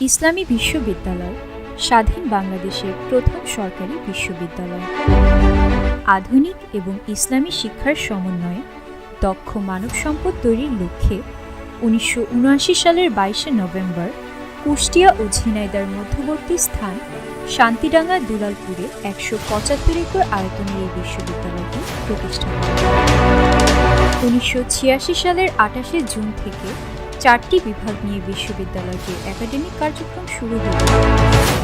ইসলামী বিশ্ববিদ্যালয় স্বাধীন বাংলাদেশের প্রথম সরকারি বিশ্ববিদ্যালয়। আধুনিক এবং ইসলামী শিক্ষার সমন্বয়ে দক্ষ মানব সম্পদ তৈরির লক্ষ্যে 1979 সালের 22শে নভেম্বর কুষ্টিয়া ও ঝিনাইদহের মধ্যবর্তী স্থান শান্তিডাঙ্গা দুলালপুরে 175 একর আয়তনের এই বিশ্ববিদ্যালয়টি প্রতিষ্ঠা করা হয়। 1986 সালের 28শে জুন থেকে 4টি বিভাগ নিয়ে বিশ্ববিদ্যালয়টির একাডেমিক কার্যক্রম শুরু হলে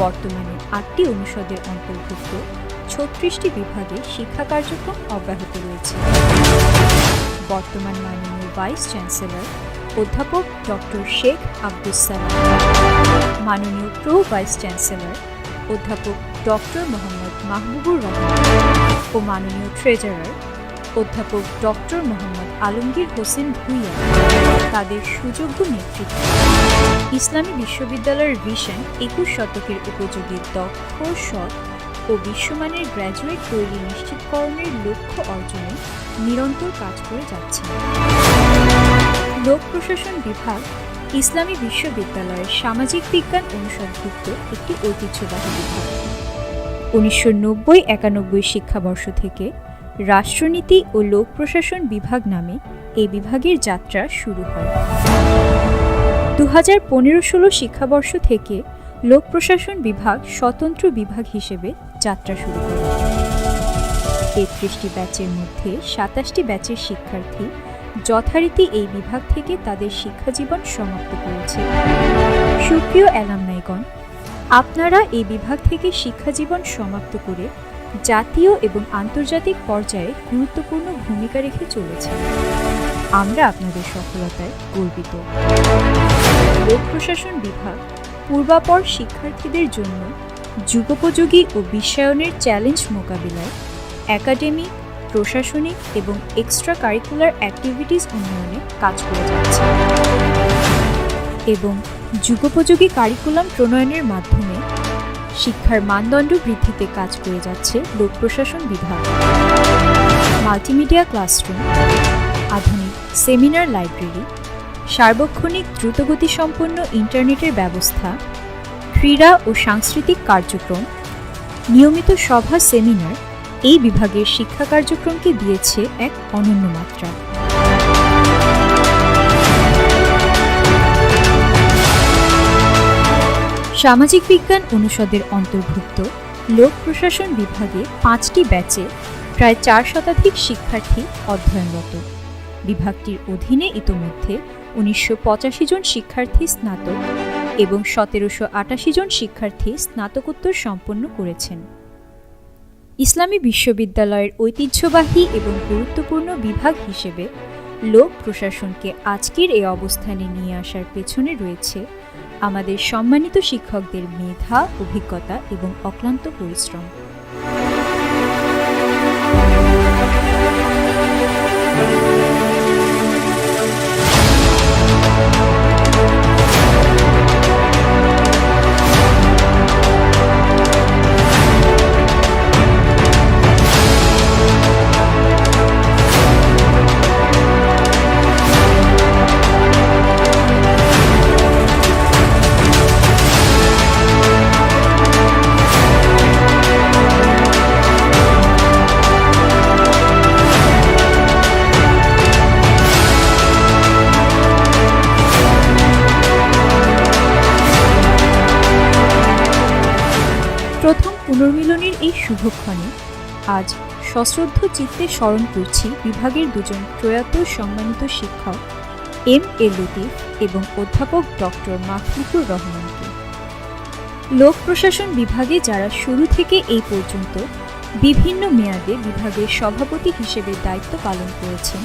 বর্তমানে 8টি অনুষদের অন্তর্ভুক্ত 36টি বিভাগে শিক্ষা কার্যক্রম অব্যাহত রয়েছে। বর্তমান মাননীয় ভাইস চ্যান্সেলর অধ্যাপক ডক্টর শেখ আব্দুস সালাম, মাননীয় প্রো ভাইস চ্যান্সেলর অধ্যাপক ডক্টর মোহাম্মদ মাহবুবুর রহমান ও মাননীয় ট্রেজারার অধ্যাপক ডক্টর মোহাম্মদ আলমগীর হোসেন ভূঁইয়া তাদের সুযোগ্য নেতৃত্বে ইসলামী বিশ্ববিদ্যালয়ের ভিশন 21 শতকের উপযোগী দক্ষ, সৎ ও বিশ্বমানের গ্র্যাজুয়েট তৈরি নিশ্চিতকরণের লক্ষ্য অর্জনে নিরন্তর কাজ করে যাচ্ছে। লোক প্রশাসন বিভাগ ইসলামী বিশ্ববিদ্যালয়ের সামাজিক বিজ্ঞান অনুষদভুক্ত একটি ঐতিহ্যবাহী বিভাগ। 1990-91 শিক্ষাবর্ষ থেকে রাষ্ট্রনীতি ও লোক প্রশাসন বিভাগ নামে এই বিভাগের যাত্রা শুরু হয়। 2015-16 শিক্ষাবর্ষ থেকে লোক প্রশাসন বিভাগ স্বতন্ত্র বিভাগ হিসেবে যাত্রা শুরু করে। 33টি ব্যাচের মধ্যে 27টি ব্যাচের শিক্ষার্থী যথারীতি এই বিভাগ থেকে তাদের শিক্ষাজীবন সমাপ্ত করেছে। সুপ্রিয় অ্যালামনাইগণ, আপনারা এই বিভাগ থেকে শিক্ষাজীবন সমাপ্ত করে জাতীয় এবং আন্তর্জাতিক পর্যায়ে গুরুত্বপূর্ণ ভূমিকা রেখে চলেছেন। আমরা আপনাদের সফলতায় গর্বিত। লোক প্রশাসন বিভাগ পূর্বাপর শিক্ষার্থীদের জন্য যুগোপযোগী ও বিশ্বায়নের চ্যালেঞ্জ মোকাবিলায় একাডেমিক, প্রশাসনিক এবং এক্সট্রা কারিকুলার অ্যাক্টিভিটিস উন্নয়নে কাজ করে যাচ্ছে এবং যুগোপযোগী কারিকুলাম প্রণয়নের মাধ্যমে শিক্ষার মানদণ্ড বৃদ্ধিতে কাজ করে যাচ্ছে লোক প্রশাসন বিভাগ। মাল্টিমিডিয়া ক্লাসরুম, আধুনিক সেমিনার লাইব্রেরি, সার্বক্ষণিক দ্রুতগতিসম্পন্ন ইন্টারনেটের ব্যবস্থা, ক্রীড়া ও সাংস্কৃতিক কার্যক্রম, নিয়মিত সভা, সেমিনার এই বিভাগের শিক্ষা কার্যক্রমকে দিয়েছে এক অনন্য মাত্রা। সামাজিক বিজ্ঞান অনুষদের অন্তর্ভুক্ত লোক প্রশাসন বিভাগে 5টি ব্যাচে প্রায় 4 শতাধিক শিক্ষার্থী অধ্যয়নরত। বিভাগটির অধীনে ইতোমধ্যে 1985 জন শিক্ষার্থী স্নাতক এবং 1788 জন শিক্ষার্থী স্নাতকোত্তর সম্পন্ন করেছেন। ইসলামী বিশ্ববিদ্যালয়ের ঐতিহ্যবাহী এবং গুরুত্বপূর্ণ বিভাগ হিসেবে লোক প্রশাসনকে আজকের এই অবস্থানে নিয়ে আসার পেছনে রয়েছে আমাদের সম্মানিত শিক্ষকদের মেধা, অভিজ্ঞতা এবং অক্লান্ত পরিশ্রম। প্রথম পুনর্মিলনের এই শুভক্ষণে আজ সশ্রদ্ধ চিত্তে স্মরণ করছি বিভাগের দুজন প্রয়াত সম্মানিত শিক্ষক এম.এ. লতিফ এবং অধ্যাপক ডক্টর মাহবুবুর রহমানকে। লোক প্রশাসন বিভাগে যারা শুরু থেকে এই পর্যন্ত বিভিন্ন মেয়াদে বিভাগের সভাপতি হিসেবে দায়িত্ব পালন করেছেন,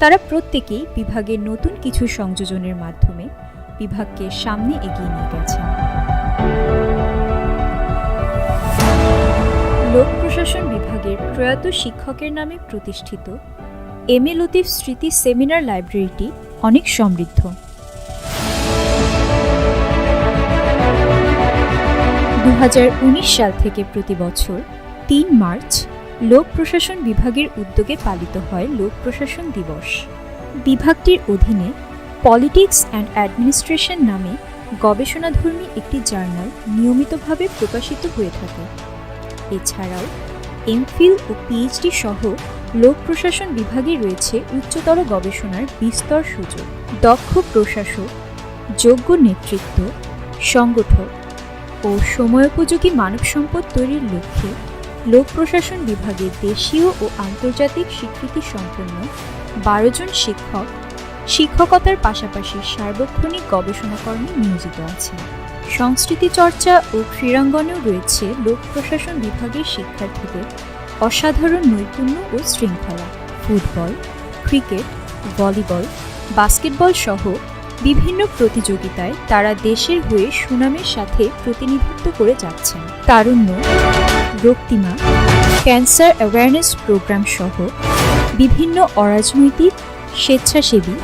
তারা প্রত্যেকেই বিভাগের নতুন কিছু সংযোজনের মাধ্যমে বিভাগকে সামনে এগিয়ে নিয়ে গেছেন। লোক প্রশাসন বিভাগের প্রয়াত শিক্ষকের নামে প্রতিষ্ঠিত এম.এ. লতিফ স্মৃতি সেমিনার লাইব্রেরিটি অনেক সমৃদ্ধ। 2019 সাল থেকে প্রতি বছর 3 মার্চ লোক প্রশাসন বিভাগের উদ্যোগে পালিত হয় লোক প্রশাসন দিবস। বিভাগটির অধীনে পলিটিক্স অ্যান্ড অ্যাডমিনিস্ট্রেশন নামে গবেষণাধর্মী একটি জার্নাল নিয়মিতভাবে প্রকাশিত হয়ে থাকে। এছাড়াও এমফিল ও পিএইচডি সহ লোক প্রশাসন বিভাগে রয়েছে উচ্চতর গবেষণার বিস্তর সুযোগ। দক্ষ প্রশাসক, যোগ্য নেতৃত্ব, সংগঠক ও সময়োপযোগী মানব সম্পদ তৈরির লক্ষ্যে লোক প্রশাসন বিভাগে দেশীয় ও আন্তর্জাতিক স্বীকৃতি সম্পন্ন 12 জন শিক্ষক শিক্ষকতার পাশাপাশি সার্বক্ষণিক গবেষণাকর্মে নিয়োজিত আছেন। সংস্কৃতি চর্চা ও ক্রীড়াঙ্গনেও রয়েছে লোক প্রশাসন বিভাগের শিক্ষার্থীদের অসাধারণ নৈপুণ্য ও শৃঙ্খলা। ফুটবল, ক্রিকেট, ভলিবল, বাস্কেটবল সহ বিভিন্ন প্রতিযোগিতায় তারা দেশের হয়ে সুনামের সাথে প্রতিনিধিত্ব করে যাচ্ছেন। তারুণ্য, রক্তিমা, ক্যান্সার অ্যাওয়ারনেস প্রোগ্রাম সহ বিভিন্ন অরাজনৈতিক, স্বেচ্ছাসেবী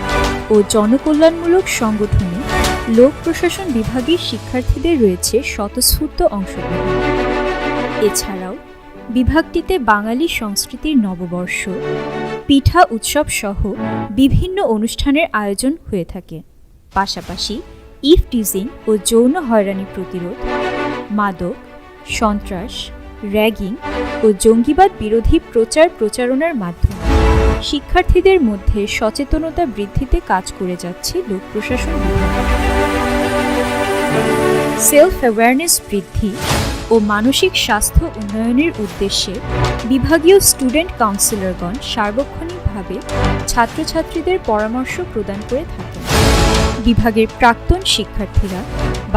ও জনকল্যাণমূলক সংগঠনে লোক প্রশাসন বিভাগের শিক্ষার্থীদের রয়েছে স্বতঃস্ফূর্ত অংশগ্রহণ। এছাড়াও বিভাগটিতে বাঙালি সংস্কৃতির নববর্ষ, পিঠা উৎসব সহ বিভিন্ন অনুষ্ঠানের আয়োজন হয়ে থাকে। পাশাপাশি ইভটিজিং ও যৌন হয়রানি প্রতিরোধ, মাদক, সন্ত্রাস, র্যাগিং ও জঙ্গিবাদ বিরোধী প্রচার প্রচারণার মাধ্যমে শিক্ষার্থীদের মধ্যে সচেতনতা বৃদ্ধিতে কাজ করে যাচ্ছে লোক প্রশাসন বিভাগ। সেলফ অ্যাওয়ারনেস বৃদ্ধি ও মানসিক স্বাস্থ্য উন্নয়নের উদ্দেশ্যে বিভাগীয় স্টুডেন্ট কাউন্সিলরগণ সার্বক্ষণিকভাবে ছাত্রছাত্রীদের পরামর্শ প্রদান করে থাকেন। বিভাগের প্রাক্তন শিক্ষার্থীরা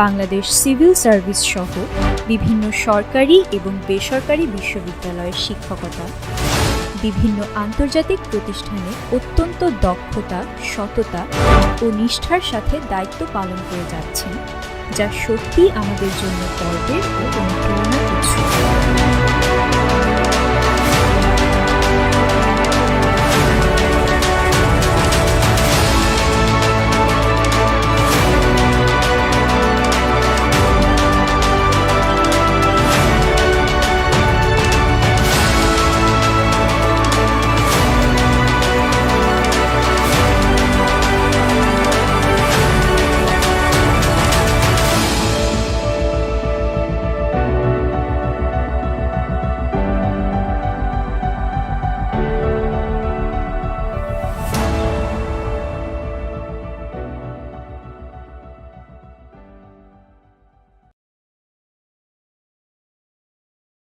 বাংলাদেশ সিভিল সার্ভিস সহ বিভিন্ন সরকারি এবং বেসরকারি বিশ্ববিদ্যালয়ের শিক্ষকতা, বিভিন্ন আন্তর্জাতিক প্রতিষ্ঠানে অত্যন্ত দক্ষতা, সততা ও নিষ্ঠার সাথে দায়িত্ব পালন করে যাচ্ছেন, যা সত্যিই আমাদের জন্য গর্বের ও অনুপ্রেরণার উৎস।